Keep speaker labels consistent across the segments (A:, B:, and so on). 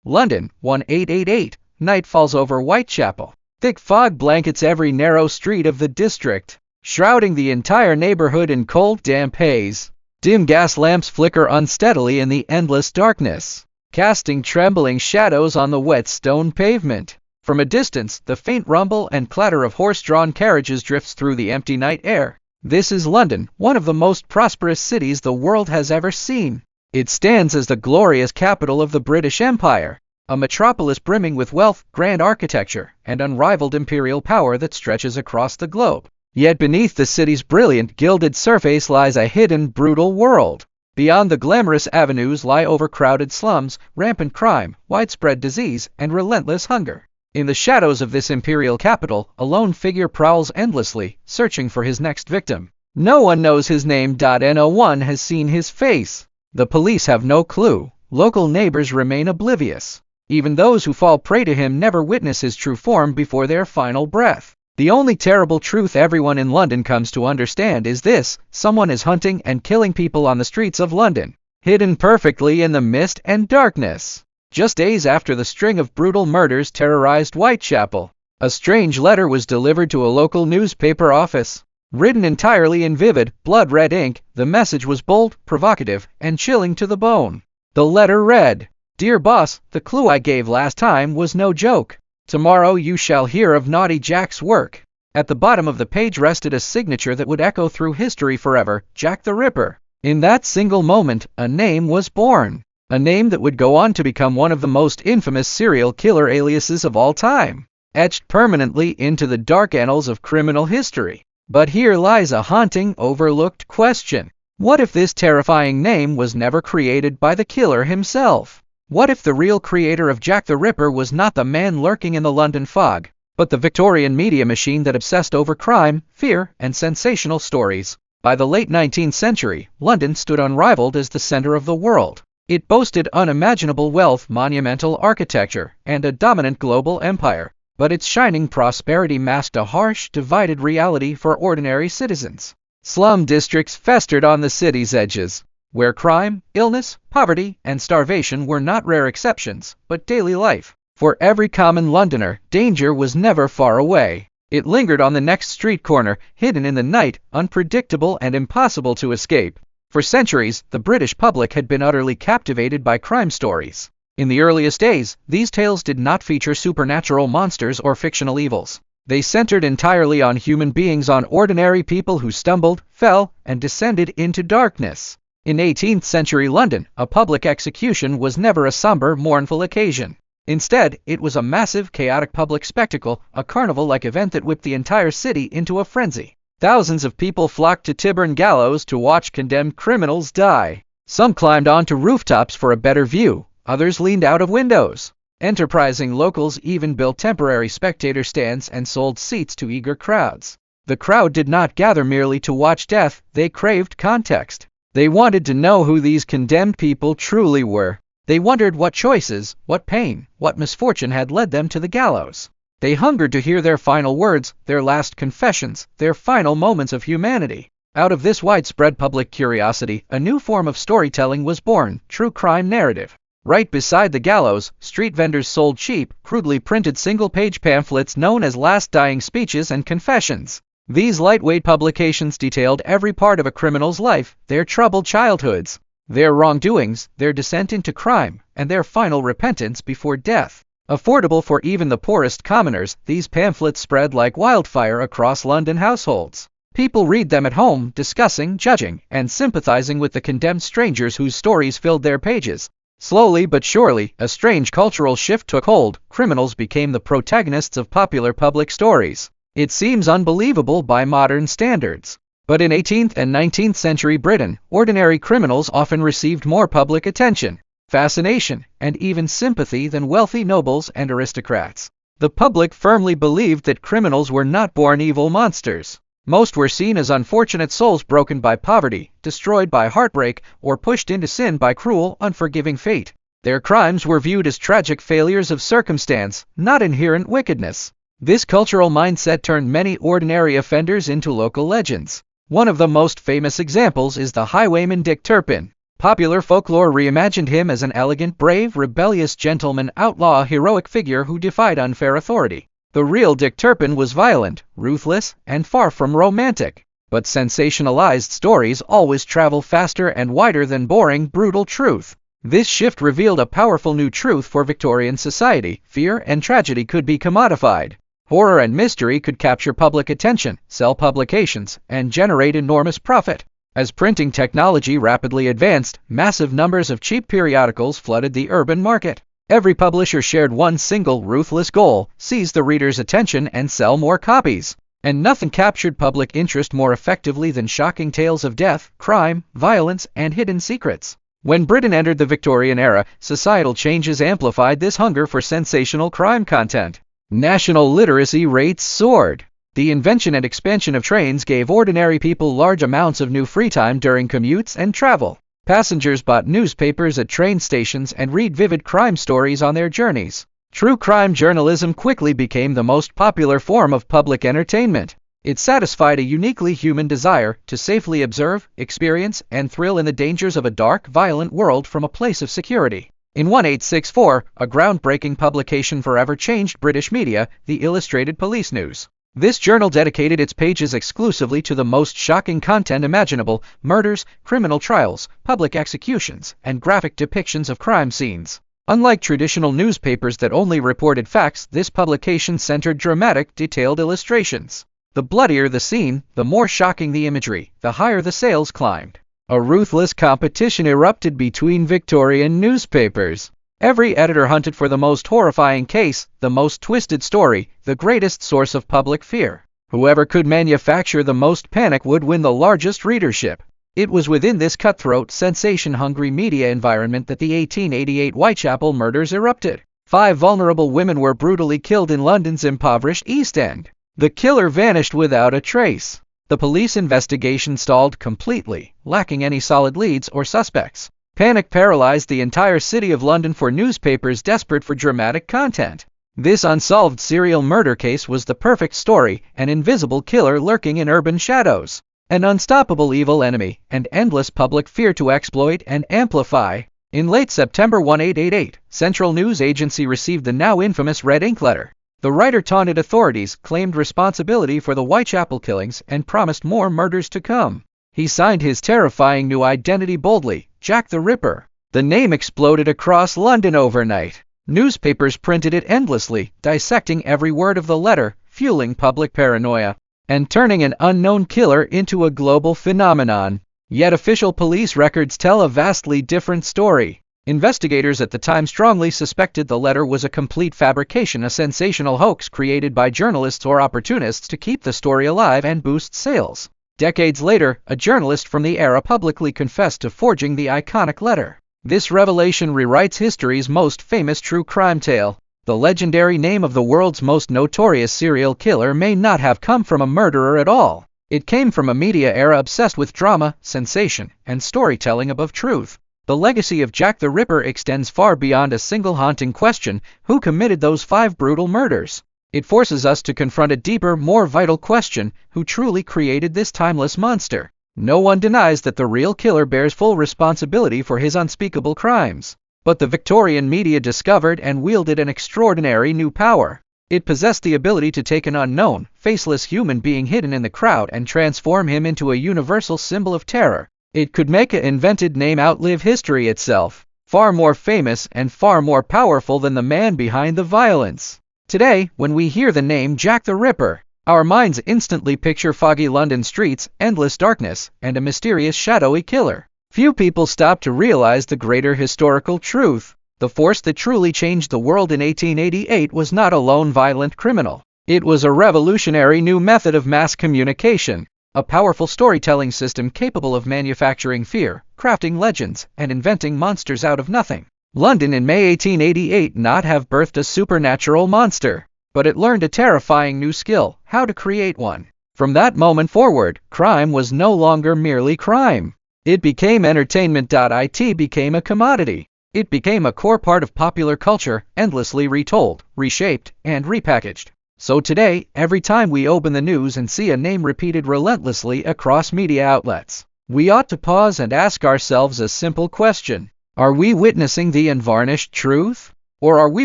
A: London, 1888. Night falls over Whitechapel. Thick fog blankets every narrow street of the district, shrouding the entire neighborhood in cold, damp haze. Dim gas lamps flicker unsteadily in the endless darkness, casting trembling shadows on the wet stone pavement. From a distance, the faint rumble and clatter of horse-drawn carriages drifts through the empty night air. This is London, one of the most prosperous cities the world has ever seen. It stands as the glorious capital of the British Empire, a metropolis brimming with wealth, grand architecture, and unrivaled imperial power that stretches across the globe. Yet beneath the city's brilliant, gilded surface lies a hidden, brutal world. Beyond the glamorous avenues lie overcrowded slums, rampant crime, widespread disease, and relentless hunger. In the shadows of this imperial capital, a lone figure prowls endlessly, searching for his next victim. No one knows his name. No one has seen his face. The police have no clue. Local neighbors remain oblivious. Even those who fall prey to him never witness his true form before their final breath. The only terrible truth everyone in London comes to understand is this: someone is hunting and killing people on the streets of London, hidden perfectly in the mist and darkness. Just days after the string of brutal murders terrorized Whitechapel, a strange letter was delivered to a local newspaper office. Written entirely in vivid, blood-red ink, the message was bold, provocative, and chilling to the bone. The letter read, "Dear boss, the clue I gave last time was no joke. Tomorrow you shall hear of Naughty Jack's work." At the bottom of the page rested a signature that would echo through history forever: Jack the Ripper. In that single moment, a name was born. A name that would go on to become one of the most infamous serial killer aliases of all time, etched permanently into the dark annals of criminal history. But here lies a haunting, overlooked question. What if this terrifying name was never created by the killer himself? What if the real creator of Jack the Ripper was not the man lurking in the London fog, but the Victorian media machine that obsessed over crime, fear, and sensational stories? By the late 19th century, London stood unrivaled as the center of the world. It boasted unimaginable wealth, monumental architecture, and a dominant global empire. But its shining prosperity masked a harsh, divided reality for ordinary citizens. Slum districts festered on the city's edges, where crime, illness, poverty, and starvation were not rare exceptions, but daily life. For every common Londoner, danger was never far away. It lingered on the next street corner, hidden in the night, unpredictable and impossible to escape. For centuries, the British public had been utterly captivated by crime stories. In the earliest days, these tales did not feature supernatural monsters or fictional evils. They centered entirely on human beings, on ordinary people who stumbled, fell, and descended into darkness. In 18th century London, a public execution was never a somber, mournful occasion. Instead, it was a massive, chaotic public spectacle, a carnival-like event that whipped the entire city into a frenzy. Thousands of people flocked to Tyburn Gallows to watch condemned criminals die. Some climbed onto rooftops for a better view. Others leaned out of windows. Enterprising locals even built temporary spectator stands and sold seats to eager crowds. The crowd did not gather merely to watch death. They craved context. They wanted to know who these condemned people truly were. They wondered what choices, what pain, what misfortune had led them to the gallows. They hungered to hear their final words, their last confessions, their final moments of humanity. Out of this widespread public curiosity, a new form of storytelling was born: true crime narrative. Right beside the gallows, street vendors sold cheap, crudely printed single-page pamphlets known as last dying speeches and confessions. These lightweight publications detailed every part of a criminal's life: their troubled childhoods, their wrongdoings, their descent into crime, and their final repentance before death. Affordable for even the poorest commoners, these pamphlets spread like wildfire across London households. People read them at home, discussing, judging, and sympathizing with the condemned strangers whose stories filled their pages. Slowly but surely, a strange cultural shift took hold. Criminals became the protagonists of popular public stories. It seems unbelievable by modern standards. But in 18th and 19th century Britain, ordinary criminals often received more public attention, fascination, and even sympathy than wealthy nobles and aristocrats. The public firmly believed that criminals were not born evil monsters. Most were seen as unfortunate souls broken by poverty, destroyed by heartbreak, or pushed into sin by cruel, unforgiving fate. Their crimes were viewed as tragic failures of circumstance, not inherent wickedness. This cultural mindset turned many ordinary offenders into local legends. One of the most famous examples is the highwayman Dick Turpin. Popular folklore reimagined him as an elegant, brave, rebellious gentleman outlaw, a heroic figure who defied unfair authority. The real Dick Turpin was violent, ruthless, and far from romantic. But sensationalized stories always travel faster and wider than boring, brutal truth. This shift revealed a powerful new truth for Victorian society: fear and tragedy could be commodified. Horror and mystery could capture public attention, sell publications, and generate enormous profit. As printing technology rapidly advanced, massive numbers of cheap periodicals flooded the urban market. Every publisher shared one single ruthless goal: seize the reader's attention and sell more copies. And nothing captured public interest more effectively than shocking tales of death, crime, violence, and hidden secrets. When Britain entered the Victorian era, societal changes amplified this hunger for sensational crime content. National literacy rates soared. The invention and expansion of trains gave ordinary people large amounts of new free time during commutes and travel. Passengers bought newspapers at train stations and read vivid crime stories on their journeys. True crime journalism quickly became the most popular form of public entertainment. It satisfied a uniquely human desire to safely observe, experience, and thrill in the dangers of a dark, violent world from a place of security. In 1864, a groundbreaking publication forever changed British media, the Illustrated Police News. This journal dedicated its pages exclusively to the most shocking content imaginable: murders, criminal trials, public executions, and graphic depictions of crime scenes. Unlike traditional newspapers that only reported facts, this publication centered dramatic, detailed illustrations. The bloodier the scene, the more shocking the imagery, the higher the sales climbed. A ruthless competition erupted between Victorian newspapers. Every editor hunted for the most horrifying case, the most twisted story, the greatest source of public fear. Whoever could manufacture the most panic would win the largest readership. It was within this cutthroat, sensation-hungry media environment that the 1888 Whitechapel murders erupted. 5 vulnerable women were brutally killed in London's impoverished East End. The killer vanished without a trace. The police investigation stalled completely, lacking any solid leads or suspects. Panic paralyzed the entire city of London for newspapers desperate for dramatic content. This unsolved serial murder case was the perfect story: an invisible killer lurking in urban shadows, an unstoppable evil enemy, and endless public fear to exploit and amplify. In late September 1888, Central News Agency received the now infamous red ink letter. The writer taunted authorities, claimed responsibility for the Whitechapel killings, and promised more murders to come. He signed his terrifying new identity boldly: Jack the Ripper. The name exploded across London overnight. Newspapers printed it endlessly, dissecting every word of the letter, fueling public paranoia, and turning an unknown killer into a global phenomenon. Yet official police records tell a vastly different story. Investigators at the time strongly suspected the letter was a complete fabrication, a sensational hoax created by journalists or opportunists to keep the story alive and boost sales. Decades later, a journalist from the era publicly confessed to forging the iconic letter. This revelation rewrites history's most famous true crime tale. The legendary name of the world's most notorious serial killer may not have come from a murderer at all. It came from a media era obsessed with drama, sensation, and storytelling above truth. The legacy of Jack the Ripper extends far beyond a single haunting question: who committed those 5 brutal murders? It forces us to confront a deeper, more vital question: who truly created this timeless monster? No one denies that the real killer bears full responsibility for his unspeakable crimes. But the Victorian media discovered and wielded an extraordinary new power. It possessed the ability to take an unknown, faceless human being hidden in the crowd and transform him into a universal symbol of terror. It could make an invented name outlive history itself, far more famous and far more powerful than the man behind the violence. Today, when we hear the name Jack the Ripper, our minds instantly picture foggy London streets, endless darkness, and a mysterious shadowy killer. Few people stop to realize the greater historical truth. The force that truly changed the world in 1888 was not a lone violent criminal. It was a revolutionary new method of mass communication, a powerful storytelling system capable of manufacturing fear, crafting legends, and inventing monsters out of nothing. London in May 1888 not have birthed a supernatural monster, but it learned a terrifying new skill: how to create one. From that moment forward, crime was no longer merely crime. It became entertainment. It became a commodity. It became a core part of popular culture, endlessly retold, reshaped, and repackaged. So today, every time we open the news and see a name repeated relentlessly across media outlets, we ought to pause and ask ourselves a simple question. Are we witnessing the unvarnished truth? Or are we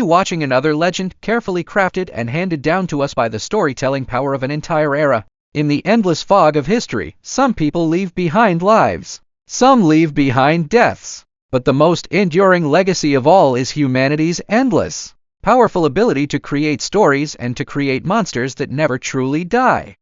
A: watching another legend carefully crafted and handed down to us by the storytelling power of an entire era? In the endless fog of history, some people leave behind lives. Some leave behind deaths. But the most enduring legacy of all is humanity's endless, powerful ability to create stories and to create monsters that never truly die.